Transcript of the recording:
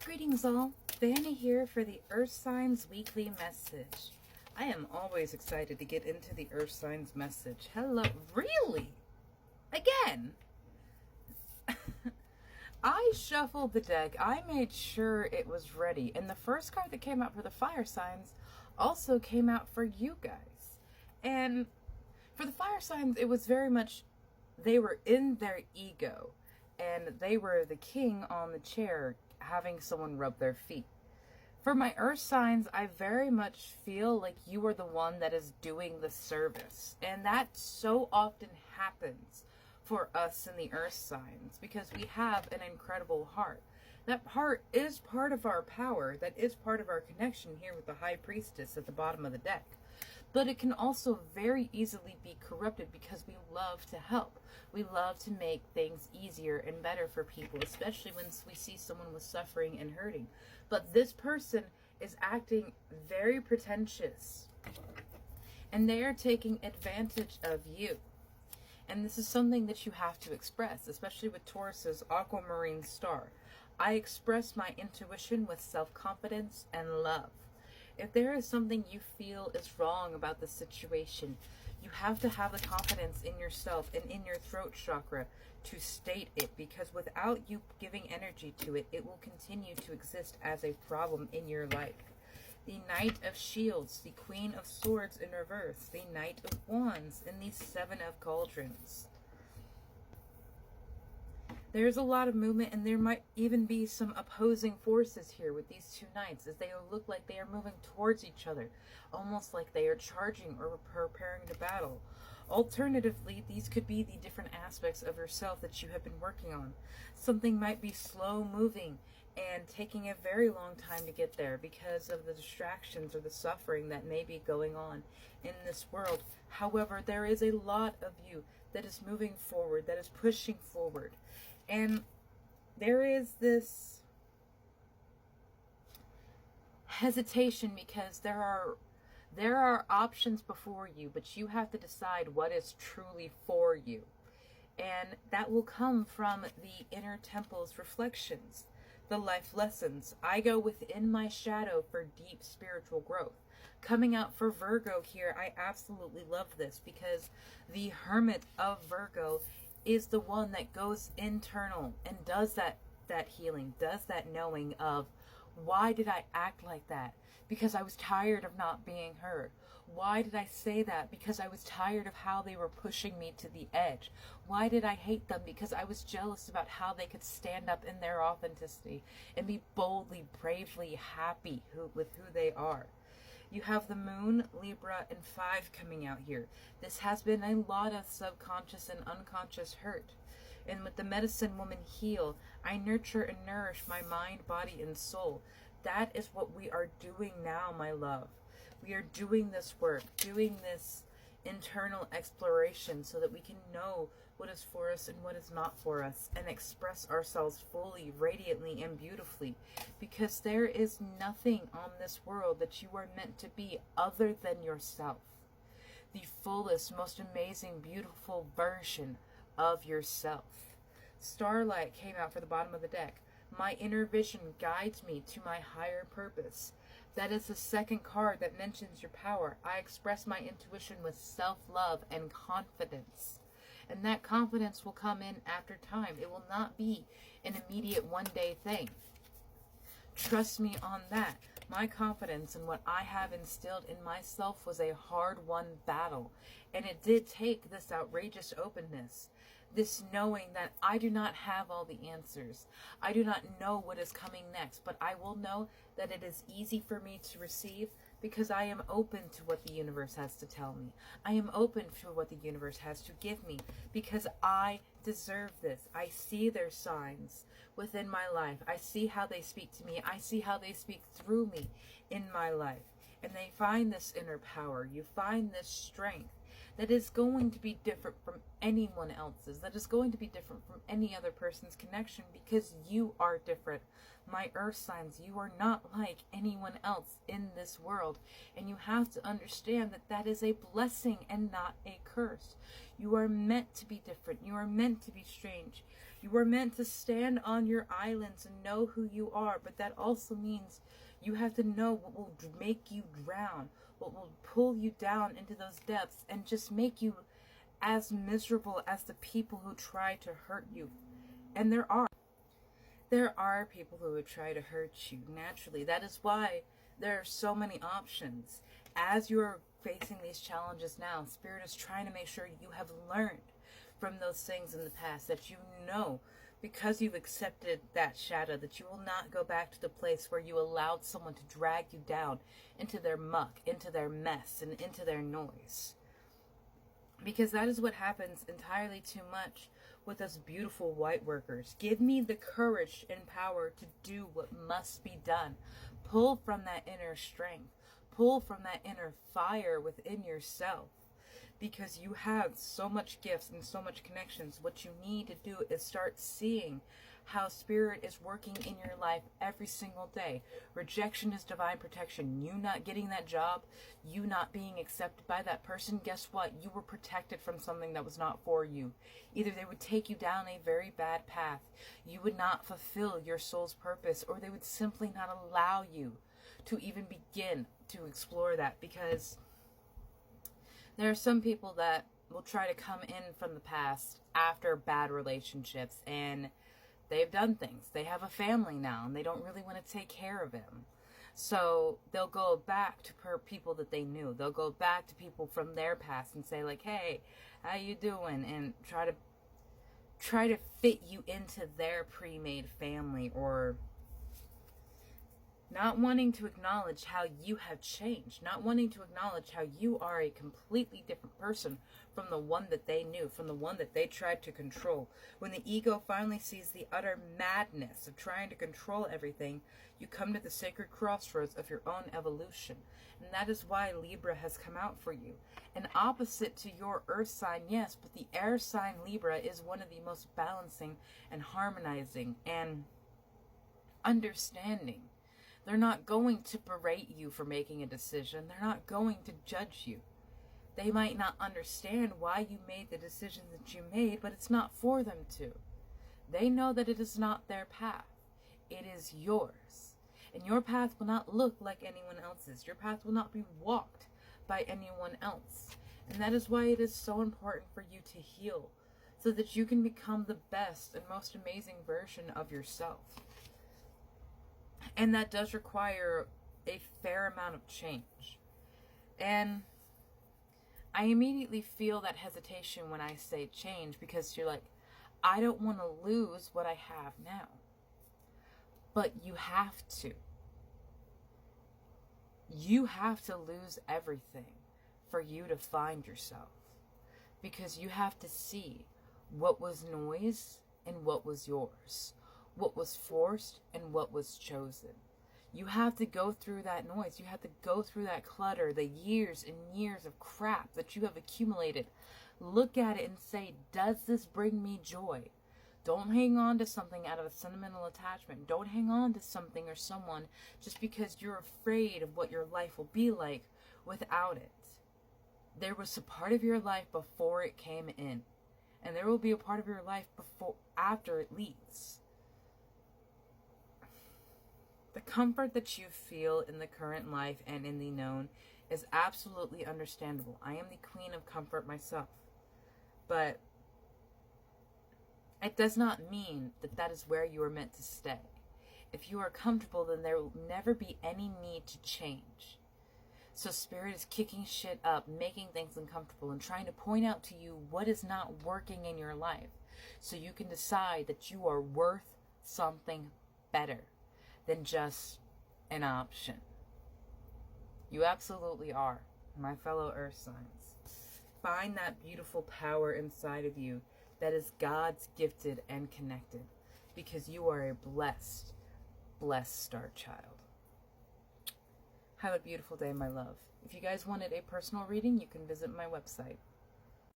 Greetings all, Vanna here for the Earth Signs Weekly Message. I am always excited to get into the Earth Signs message. Hello, really? Again? I shuffled the deck, I made sure it was ready, and the first card that came out for the fire signs also came out for you guys. And for the fire signs, it was very much, they were in their ego, and they were the king on the chair having someone rub their feet. For my earth signs, I very much feel like you are the one that is doing the service. And that so often happens for us in the earth signs because we have an incredible heart. That heart is part of our power. That is part of our connection here with the High Priestess at the bottom of the deck. But it can also very easily be corrupted because we love to help. We love to make things easier and better for people, especially when we see someone with suffering and hurting. But this person is acting very pretentious, and they are taking advantage of you. And this is something that you have to express, especially with Taurus's aquamarine star. I express my intuition with self-confidence and love. If there is something you feel is wrong about the situation, you have to have the confidence in yourself and in your throat chakra to state it, because without you giving energy to it, it will continue to exist as a problem in your life. The Knight of Shields, the Queen of Swords in reverse, the Knight of Wands, and the Seven of Cauldrons. There's a lot of movement, and there might even be some opposing forces here with these two knights, as they look like they are moving towards each other, almost like they are charging or preparing to battle. Alternatively, these could be the different aspects of yourself that you have been working on. Something might be slow moving and taking a very long time to get there because of the distractions or the suffering that may be going on in this world. However, there is a lot of you that is moving forward, that is pushing forward. And there is this hesitation because there are options before you, but you have to decide what is truly for you. And that will come from the inner temple's reflections, the life lessons. I go within my shadow for deep spiritual growth. Coming out for Virgo here, I absolutely love this because the Hermit of Virgo is the one that goes internal and does that healing, does that knowing of, why did I act like that? Because I was tired of not being heard. Why did I say that? Because I was tired of how they were pushing me to the edge. Why did I hate them? Because I was jealous about how they could stand up in their authenticity and be boldly, bravely happy with who they are. You have the Moon, Libra, and 5 coming out here. This has been a lot of subconscious and unconscious hurt. And with the Medicine Woman Heal, I nurture and nourish my mind, body, and soul. That is what we are doing now, my love. We are doing this work, doing this internal exploration so that we can know what is for us and what is not for us, and express ourselves fully, radiantly, and beautifully, because there is nothing on this world that you are meant to be other than yourself, the fullest, most amazing, beautiful version of yourself. Starlight came out for the bottom of the deck. My inner vision guides me to my higher purpose. That is the second card that mentions your power. I express my intuition with self-love and confidence. And that confidence will come in after time. It will not be an immediate one-day thing. Trust me on that. My confidence in what I have instilled in myself was a hard-won battle. And it did take this outrageous openness, this knowing that I do not have all the answers. I do not know what is coming next, but I will know that it is easy for me to receive because I am open to what the universe has to tell me. I am open to what the universe has to give me because I deserve this. I see their signs within my life. I see how they speak to me. I see how they speak through me in my life. And they find this inner power. You find this strength that is going to be different from anyone else's, that is going to be different from any other person's connection, because you are different. My earth signs, you are not like anyone else in this world, and you have to understand that that is a blessing and not a curse. You are meant to be different. You are meant to be strange. You are meant to stand on your islands and know who you are, but that also means you have to know what will make you drown, what will pull you down into those depths and just make you as miserable as the people who try to hurt you. And there are people who would try to hurt you naturally. That is why there are so many options. As you're facing these challenges now, Spirit is trying to make sure you have learned from those things in the past, that you know, because you've accepted that shadow, that you will not go back to the place where you allowed someone to drag you down into their muck, into their mess, and into their noise. Because that is what happens entirely too much with us beautiful white workers. Give me the courage and power to do what must be done. Pull from that inner strength. Pull from that inner fire within yourself. Because you have so much gifts and so much connections. What you need to do is start seeing how Spirit is working in your life every single day. Rejection is divine protection. You not getting that job, you not being accepted by that person, guess what? You were protected from something that was not for you. Either they would take you down a very bad path, you would not fulfill your soul's purpose, or they would simply not allow you to even begin to explore that. Because there are some people that will try to come in from the past after bad relationships, and they've done things. They have a family now, and they don't really want to take care of him. So they'll go back to people that they knew. They'll go back to people from their past and say, like, hey, how you doing? And try to fit you into their pre-made family, or not wanting to acknowledge how you have changed, not wanting to acknowledge how you are a completely different person from the one that they knew, from the one that they tried to control. When the ego finally sees the utter madness of trying to control everything, you come to the sacred crossroads of your own evolution. And that is why Libra has come out for you. An opposite to your earth sign, yes, but the air sign Libra is one of the most balancing and harmonizing and understanding. They're not going to berate you for making a decision. They're not going to judge you. They might not understand why you made the decision that you made, but it's not for them to. They know that it is not their path. It is yours. And your path will not look like anyone else's. Your path will not be walked by anyone else. And that is why it is so important for you to heal, so that you can become the best and most amazing version of yourself. And that does require a fair amount of change. And I immediately feel that hesitation when I say change, because you're like, I don't want to lose what I have now. But you have to. You have to lose everything for you to find yourself. Because you have to see what was noise and what was yours. What was forced and what was chosen. You have to go through that noise. You have to go through that clutter, the years and years of crap that you have accumulated. Look at it and say, does this bring me joy? Don't hang on to something out of a sentimental attachment. Don't hang on to something or someone just because you're afraid of what your life will be like without it. There was a part of your life before it came in, and there will be a part of your life after it leaves. The comfort that you feel in the current life and in the known is absolutely understandable. I am the queen of comfort myself. But it does not mean that that is where you are meant to stay. If you are comfortable, then there will never be any need to change. So Spirit is kicking shit up, making things uncomfortable, and trying to point out to you what is not working in your life, so you can decide that you are worth something better than just an option. You absolutely are, my fellow earth signs. Find that beautiful power inside of you that is God's gifted and connected, because you are a blessed, blessed star child. Have a beautiful day, my love. If you guys wanted a personal reading, you can visit my website.